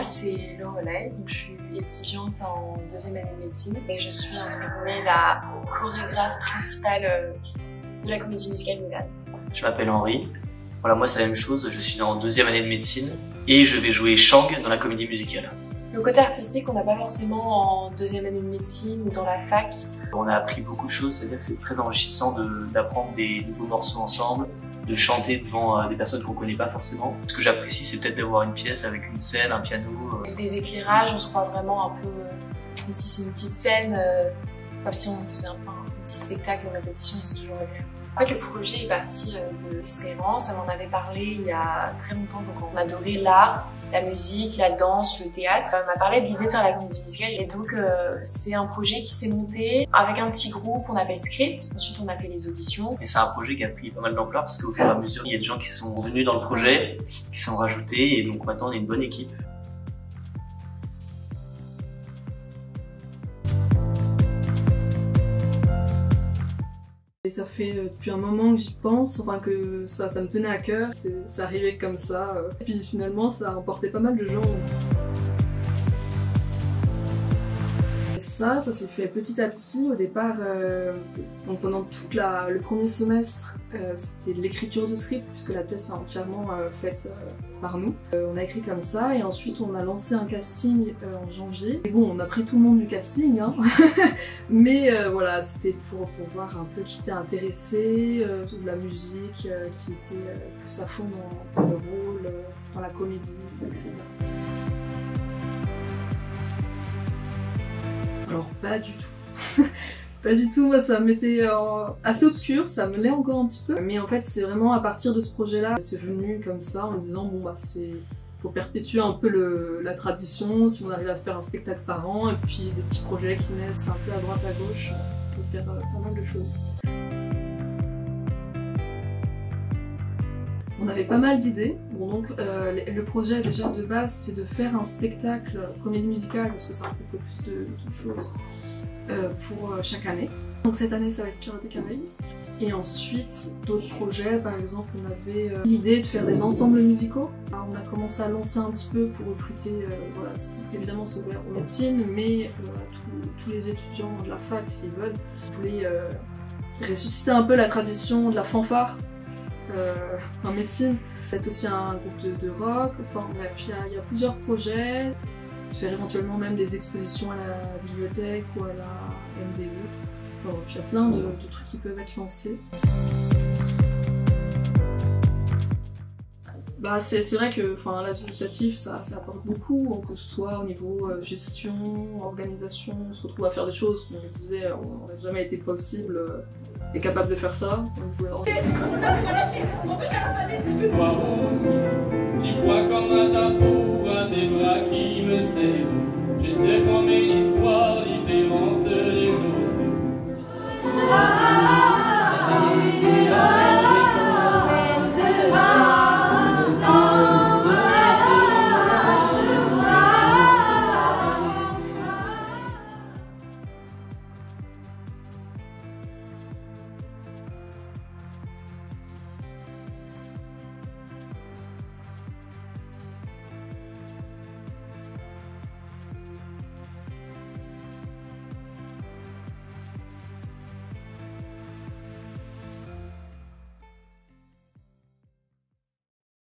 c'est Lorelai, donc je suis étudiante en deuxième année de médecine et je suis entre guillemets la chorégraphe principale de la comédie musicale Mulan. Je m'appelle Henri. Voilà, moi c'est la même chose, je suis en deuxième année de médecine et je vais jouer Shang dans la comédie musicale. Le côté artistique, on n'a pas forcément en deuxième année de médecine ou dans la fac. On a appris beaucoup de choses, c'est-à-dire que c'est très enrichissant d'apprendre des nouveaux morceaux ensemble, de chanter devant des personnes qu'on connaît pas forcément. Ce que j'apprécie, c'est peut-être d'avoir une pièce avec une scène, un piano. Des éclairages, on se croit vraiment un peu comme si c'est une petite scène, comme si on faisait un petit spectacle en répétition, et c'est toujours agréable. En fait, le projet est parti de Espérance. Elle m'en avait parlé il y a très longtemps, donc on adorait l'art, la musique, la danse, le théâtre. Elle m'a parlé de l'idée de faire la comédie musicale et donc c'est un projet qui s'est monté avec un petit groupe. On a fait le script, ensuite on a fait les auditions. Et c'est un projet qui a pris pas mal d'ampleur parce qu'au fur et à mesure, il y a des gens qui sont venus dans le projet, qui sont rajoutés et donc maintenant on est une bonne équipe. Et ça fait depuis un moment que j'y pense, enfin que ça me tenait à cœur, ça arrivait comme ça. Et puis finalement ça a emporté pas mal de gens. Et ça s'est fait petit à petit. Au départ, donc pendant tout le premier semestre, c'était de l'écriture de script, puisque la pièce est entièrement faite par nous. On a écrit comme ça, et ensuite on a lancé un casting en janvier. Et bon, on a pris tout le monde du casting, hein. Mais voilà, c'était pour voir un peu qui était intéressé, de la musique, qui était plus à fond dans le rôle, dans la comédie, etc. Alors pas du tout. Pas du tout, moi ça m'était assez obscur, ça me l'est encore un petit peu. Mais en fait c'est vraiment à partir de ce projet-là, c'est venu comme ça en me disant bon bah faut perpétuer un peu la tradition, si on arrive à se faire un spectacle par an, et puis des petits projets qui naissent un peu à droite à gauche, on peut faire pas mal de choses. On avait pas mal d'idées. Bon donc le projet déjà de base c'est de faire un spectacle comédie musicale parce que c'est un peu plus de choses pour chaque année. Donc cette année ça va être Pirates des Caraïbes. Et ensuite d'autres projets, par exemple on avait l'idée de faire des ensembles musicaux. Alors, on a commencé à lancer un petit peu pour recruter, voilà, évidemment c'est ouvert aux médecines, mais tous les étudiants de la fac s'ils veulent. On voulait ressusciter un peu la tradition de la fanfare en médecine. Peut-être aussi un groupe de rock, enfin bref, il y a plusieurs projets. Faire éventuellement même des expositions à la bibliothèque ou à la MDE. Bon, il y a plein de trucs qui peuvent être lancés. Bah, c'est vrai que l'associatif ça apporte beaucoup, que ce soit au niveau gestion, organisation, on se retrouve à faire des choses qu'on se disait on n'aurait jamais été possible et capable de faire ça.